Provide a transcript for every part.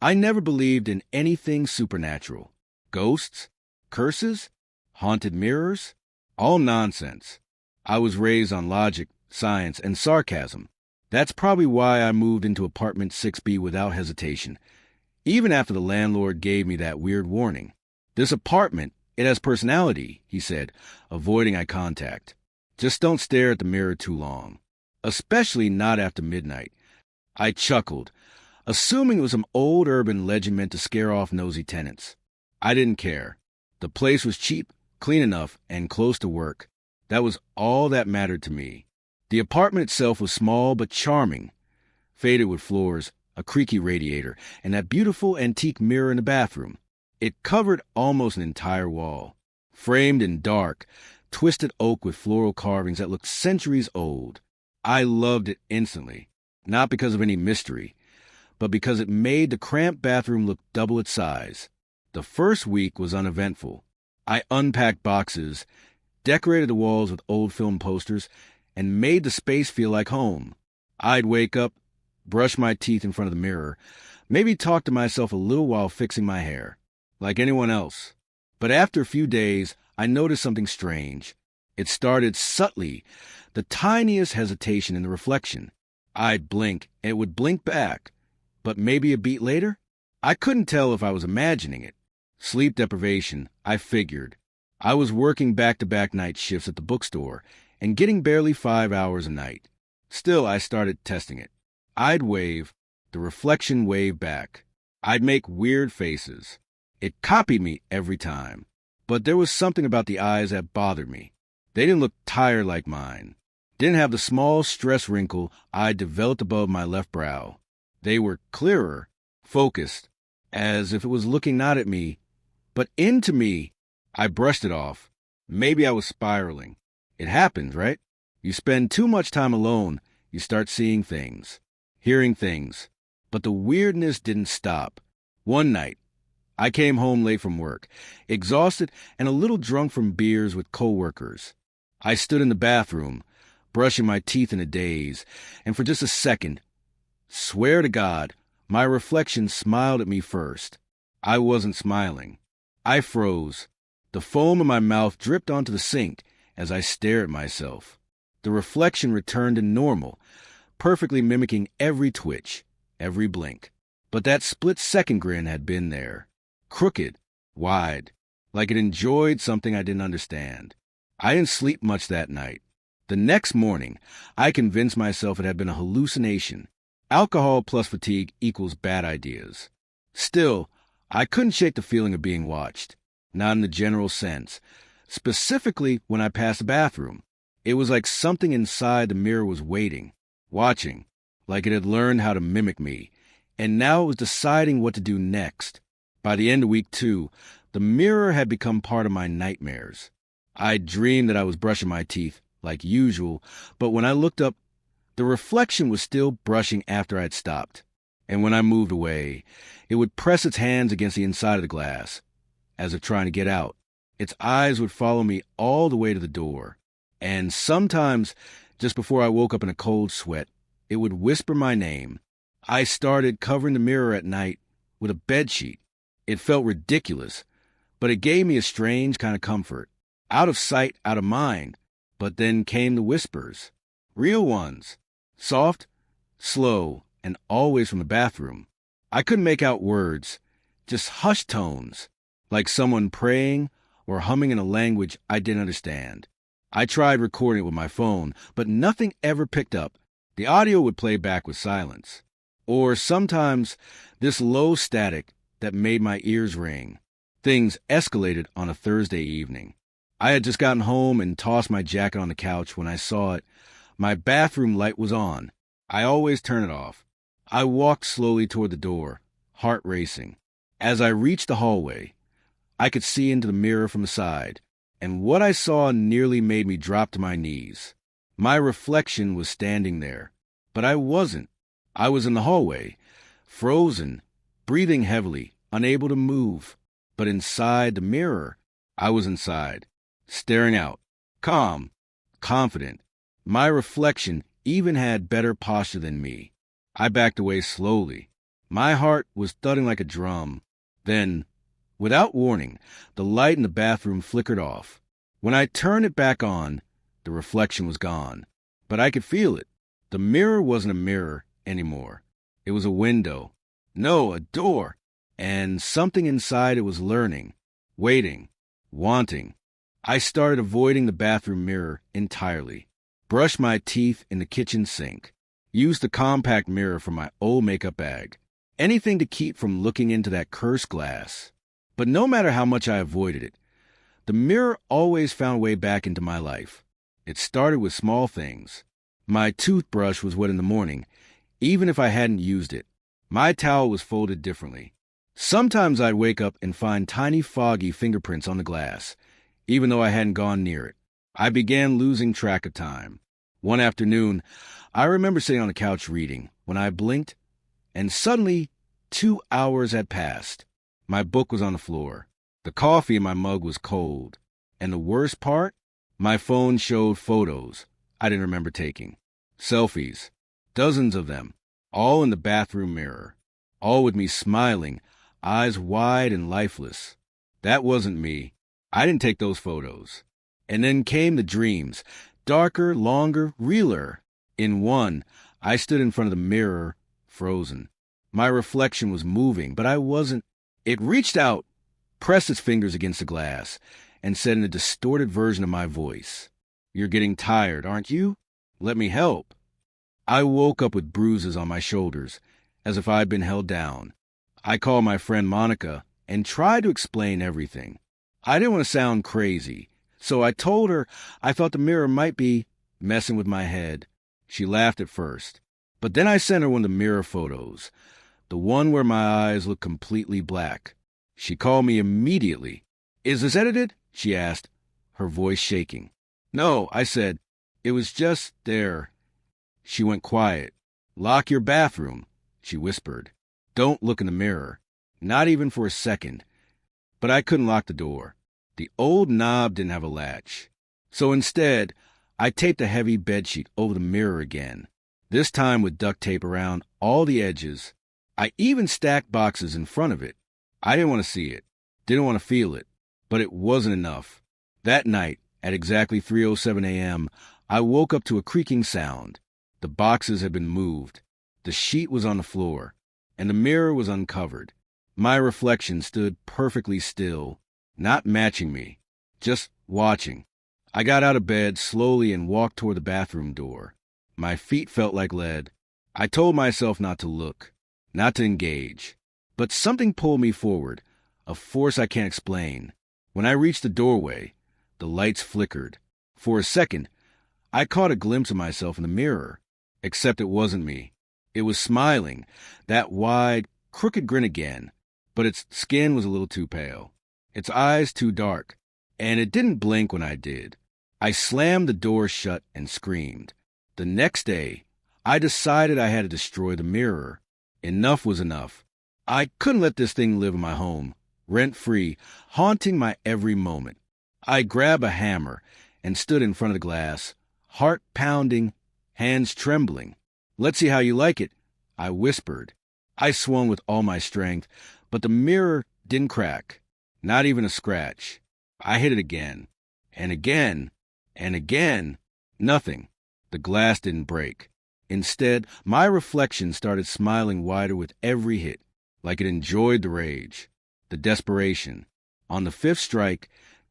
I never believed in anything supernatural. Ghosts, curses, haunted mirrors, all nonsense. I was raised on logic, science, and sarcasm. That's probably why I moved into apartment 6B without hesitation, even after the landlord gave me that weird warning. This apartment, it has personality, he said, avoiding eye contact. Just don't stare at the mirror too long, especially not after midnight. I chuckled, assuming it was some old urban legend meant to scare off nosy tenants. I didn't care. The place was cheap, clean enough, and close to work. That was all that mattered to me. The apartment itself was small but charming, faded wood floors, a creaky radiator, and that beautiful antique mirror in the bathroom. It covered almost an entire wall, framed in dark, twisted oak with floral carvings that looked centuries old. I loved it instantly, not because of any mystery, but because it made the cramped bathroom look double its size. The first week was uneventful. I unpacked boxes, decorated the walls with old film posters, and made the space feel like home. I'd wake up, brush my teeth in front of the mirror, maybe talk to myself a little while fixing my hair, like anyone else. But after a few days, I noticed something strange. It started subtly, the tiniest hesitation in the reflection. I'd blink, and it would blink back. But maybe a beat later? I couldn't tell if I was imagining it. Sleep deprivation, I figured. I was working back-to-back night shifts at the bookstore and getting barely 5 hours a night. Still, I started testing it. I'd wave, the reflection waved back. I'd make weird faces. It copied me every time. But there was something about the eyes that bothered me. They didn't look tired like mine. Didn't have the small stress wrinkle I'd developed above my left brow. They were clearer, focused, as if it was looking not at me, but into me. I brushed it off. Maybe I was spiraling. It happens, right? You spend too much time alone, you start seeing things, hearing things. But the weirdness didn't stop. One night, I came home late from work, exhausted and a little drunk from beers with coworkers. I stood in the bathroom, brushing my teeth in a daze, and for just a second, swear to God, my reflection smiled at me first. I wasn't smiling. I froze. The foam in my mouth dripped onto the sink as I stared at myself. The reflection returned to normal, perfectly mimicking every twitch, every blink. But that split-second grin had been there. Crooked, wide, like it enjoyed something I didn't understand. I didn't sleep much that night. The next morning, I convinced myself it had been a hallucination. Alcohol plus fatigue equals bad ideas. Still, I couldn't shake the feeling of being watched. Not in the general sense. Specifically when I passed the bathroom. It was like something inside the mirror was waiting, watching, like it had learned how to mimic me, and now it was deciding what to do next. By the end of week 2, the mirror had become part of my nightmares. I dreamed that I was brushing my teeth, like usual, but when I looked up, the reflection was still brushing after I'd stopped. And when I moved away, it would press its hands against the inside of the glass, as if trying to get out. Its eyes would follow me all the way to the door. And sometimes, just before I woke up in a cold sweat, it would whisper my name. I started covering the mirror at night with a bedsheet. It felt ridiculous, but it gave me a strange kind of comfort. Out of sight, out of mind. But then came the whispers. Real ones. Soft, slow, and always from the bathroom. I couldn't make out words, just hushed tones, like someone praying or humming in a language I didn't understand. I tried recording it with my phone, but nothing ever picked up. The audio would play back with silence. Or sometimes this low static that made my ears ring. Things escalated on a Thursday evening. I had just gotten home and tossed my jacket on the couch when I saw it. My bathroom light was on. I always turn it off. I walked slowly toward the door, heart racing. As I reached the hallway, I could see into the mirror from the side, and what I saw nearly made me drop to my knees. My reflection was standing there, but I wasn't. I was in the hallway, frozen, breathing heavily, unable to move. But inside the mirror, I was inside, staring out, calm, confident. My reflection even had better posture than me. I backed away slowly, My heart was thudding like a drum. Then, without warning, the light in the bathroom flickered off. When I turned it back on, the reflection was gone. But I could feel it. The mirror wasn't a mirror anymore. It was a window. No, a door. And something inside it was learning, waiting, wanting. I started avoiding the bathroom mirror entirely. Brushed my teeth in the kitchen sink. Used the compact mirror from my old makeup bag. Anything to keep from looking into that cursed glass. But no matter how much I avoided it, the mirror always found a way back into my life. It started with small things. My toothbrush was wet in the morning, even if I hadn't used it. My towel was folded differently. Sometimes I'd wake up and find tiny foggy fingerprints on the glass, even though I hadn't gone near it. I began losing track of time. One afternoon, I remember sitting on the couch reading when I blinked, and suddenly 2 hours had passed. My book was on the floor. The coffee in my mug was cold. And the worst part? My phone showed photos I didn't remember taking. Selfies. Dozens of them. All in the bathroom mirror. All with me smiling, eyes wide and lifeless. That wasn't me. I didn't take those photos. And then came the dreams. Darker, longer, realer. In one, I stood in front of the mirror, frozen. My reflection was moving, but I wasn't. It reached out, pressed its fingers against the glass, and said in a distorted version of my voice, "You're getting tired, aren't you? Let me help." I woke up with bruises on my shoulders, as if I'd been held down. I called my friend Monica and tried to explain everything. I didn't want to sound crazy, so I told her I thought the mirror might be messing with my head. She laughed at first, but then I sent her one of the mirror photos, the one where my eyes looked completely black. She called me immediately. "Is this edited?" she asked, her voice shaking. "No," I said. "It was just there." She went quiet. "Lock your bathroom," she whispered. "Don't look in the mirror. Not even for a second." But I couldn't lock the door. The old knob didn't have a latch. So instead, I taped a heavy bedsheet over the mirror again, this time with duct tape around all the edges. I even stacked boxes in front of it. I didn't want to see it, didn't want to feel it, but it wasn't enough. That night, at exactly 3:07 a.m., I woke up to a creaking sound. The boxes had been moved. The sheet was on the floor, and the mirror was uncovered. My reflection stood perfectly still, not matching me, just watching. I got out of bed slowly and walked toward the bathroom door. My feet felt like lead. I told myself not to look, not to engage. But something pulled me forward, a force I can't explain. When I reached the doorway, the lights flickered. For a second, I caught a glimpse of myself in the mirror, except it wasn't me. It was smiling, that wide, crooked grin again, but its skin was a little too pale, its eyes too dark, and it didn't blink when I did. I slammed the door shut and screamed. The next day, I decided I had to destroy the mirror. Enough was enough. I couldn't let this thing live in my home, rent-free, haunting my every moment. I grabbed a hammer and stood in front of the glass, heart pounding, hands trembling. "Let's see how you like it," I whispered. I swung with all my strength, but the mirror didn't crack, not even a scratch. I hit it again, and again, and again. Nothing. The glass didn't break. Instead, my reflection started smiling wider with every hit, like it enjoyed the rage, the desperation. On the fifth strike,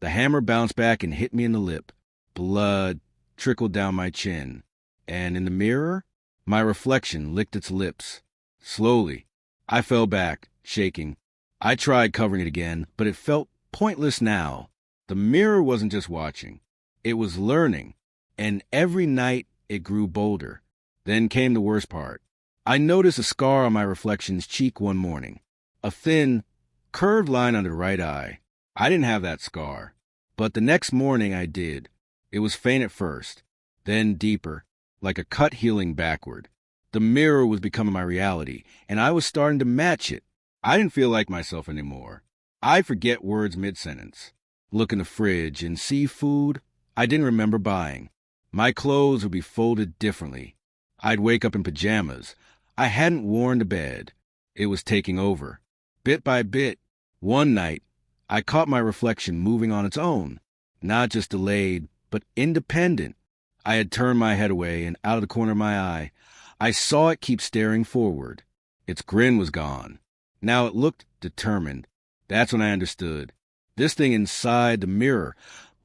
the hammer bounced back and hit me in the lip. Blood trickled down my chin. And in the mirror, my reflection licked its lips. Slowly, I fell back, shaking. I tried covering it again, but it felt pointless now. The mirror wasn't just watching. It was learning. And every night, it grew bolder. Then came the worst part. I noticed a scar on my reflection's cheek one morning. A thin, curved line under the right eye. I didn't have that scar. But the next morning I did. It was faint at first, then deeper, like a cut healing backward. The mirror was becoming my reality, and I was starting to match it. I didn't feel like myself anymore. I'd forget words mid-sentence, look in the fridge, and see food I didn't remember buying. My clothes would be folded differently. I'd wake up in pajamas I hadn't worn to bed. It was taking over. Bit by bit, one night, I caught my reflection moving on its own, not just delayed, but independent. I had turned my head away, and out of the corner of my eye, I saw it keep staring forward. Its grin was gone. Now it looked determined. That's when I understood. This thing inside the mirror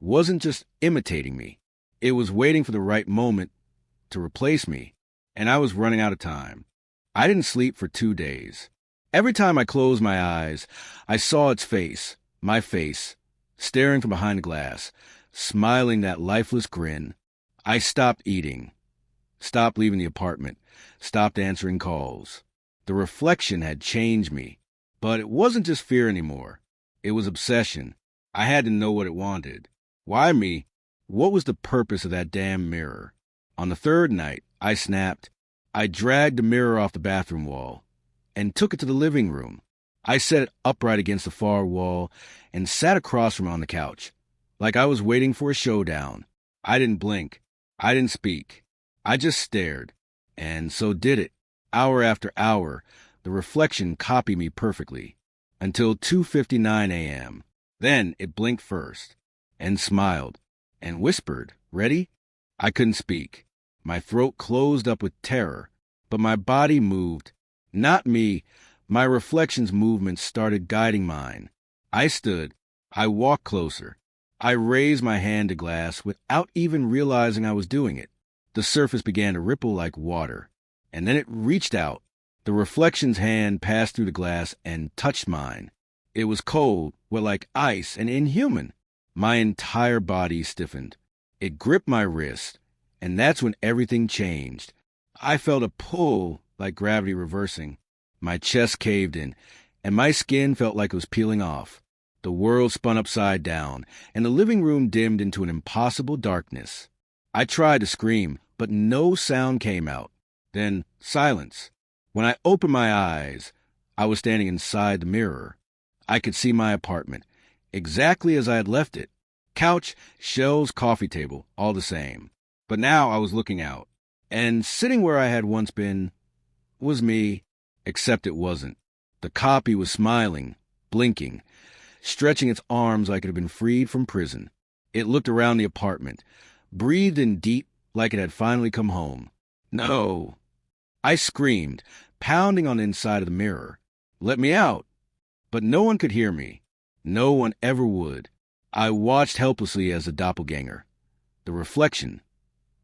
wasn't just imitating me. It was waiting for the right moment to replace me, and I was running out of time. I didn't sleep for 2 days. Every time I closed my eyes, I saw its face, my face, staring from behind the glass, smiling that lifeless grin. I stopped eating, stopped leaving the apartment, stopped answering calls. The reflection had changed me, but it wasn't just fear anymore. It was obsession. I had to know what it wanted. Why me? What was the purpose of that damn mirror? On the third night, I snapped. I dragged the mirror off the bathroom wall and took it to the living room. I set it upright against the far wall and sat across from it on the couch, like I was waiting for a showdown. I didn't blink. I didn't speak. I just stared. And so did it. Hour after hour, the reflection copied me perfectly, until 2:59 a.m. Then it blinked first, and smiled, and whispered, "Ready?" I couldn't speak. My throat closed up with terror, but my body moved. Not me. My reflection's movements started guiding mine. I stood. I walked closer. I raised my hand to glass without even realizing I was doing it. The surface began to ripple like water, and then it reached out. The reflection's hand passed through the glass and touched mine. It was cold, wet like ice, and inhuman. My entire body stiffened. It gripped my wrist, and that's when everything changed. I felt a pull like gravity reversing. My chest caved in, and my skin felt like it was peeling off. The world spun upside down, and the living room dimmed into an impossible darkness. I tried to scream, but no sound came out. Then silence. When I opened my eyes, I was standing inside the mirror. I could see my apartment, exactly as I had left it. Couch, shelves, coffee table, all the same. But now I was looking out, and sitting where I had once been was me, except it wasn't. The copy was smiling, blinking, stretching its arms like it had been freed from prison. It looked around the apartment, breathed in deep like it had finally come home. No! I screamed, pounding on the inside of the mirror. Let me out! But no one could hear me. No one ever would. I watched helplessly as the doppelganger, the reflection,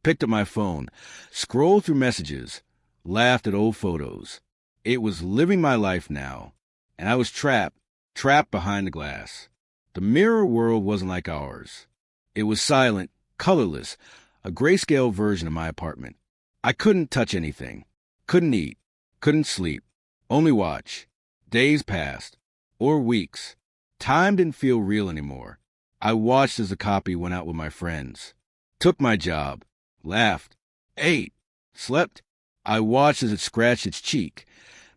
picked up my phone, scrolled through messages, laughed at old photos. It was living my life now, and I was trapped behind the glass. The mirror world wasn't like ours. It was silent, colorless, a grayscale version of my apartment. I couldn't touch anything, couldn't eat, couldn't sleep, only watch. Days passed, or weeks. Time didn't feel real anymore. I watched as the copy went out with my friends, took my job, laughed, ate, slept. I watched as it scratched its cheek,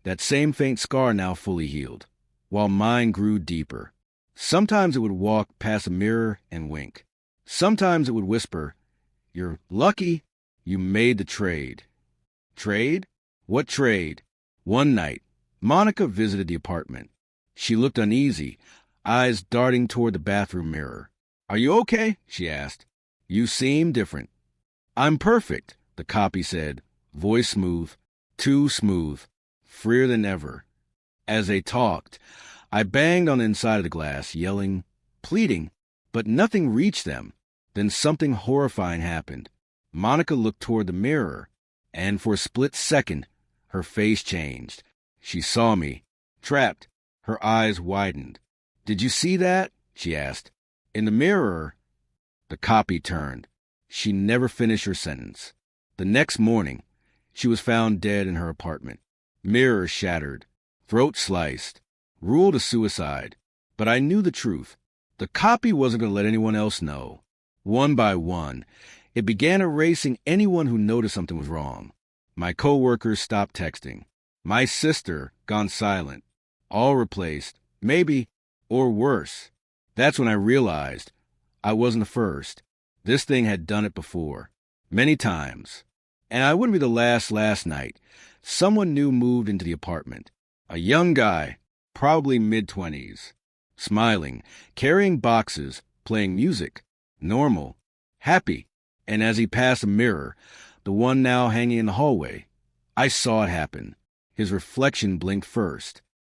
that same faint scar now fully healed, while mine grew deeper. Sometimes it would walk past a mirror and wink. Sometimes it would whisper, "You're lucky you made the trade." Trade? What trade? One night, Monica visited the apartment. She looked uneasy, eyes darting toward the bathroom mirror. "Are you okay?" she asked. "You seem different." "I'm perfect," the copy said, voice smooth, too smooth, freer than ever. As they talked, I banged on the inside of the glass, yelling, pleading, but nothing reached them. Then something horrifying happened. Monica looked toward the mirror, and for a split second, her face changed. She saw me, trapped. Her eyes widened. "Did you see that?" she asked. "In the mirror." The copy turned. She never finished her sentence. The next morning, she was found dead in her apartment. Mirror shattered, throat sliced, ruled a suicide. But I knew the truth. The copy wasn't going to let anyone else know. One by one, it began erasing anyone who noticed something was wrong. My coworkers stopped texting. My sister gone silent. All replaced, maybe, or worse. That's when I realized I wasn't the first. This thing had done it before, many times. And I wouldn't be the last night. Someone new moved into the apartment. A young guy, probably mid-20s, smiling, carrying boxes, playing music, normal, happy, and as he passed a mirror, the one now hanging in the hallway, I saw it happen. His reflection blinked first,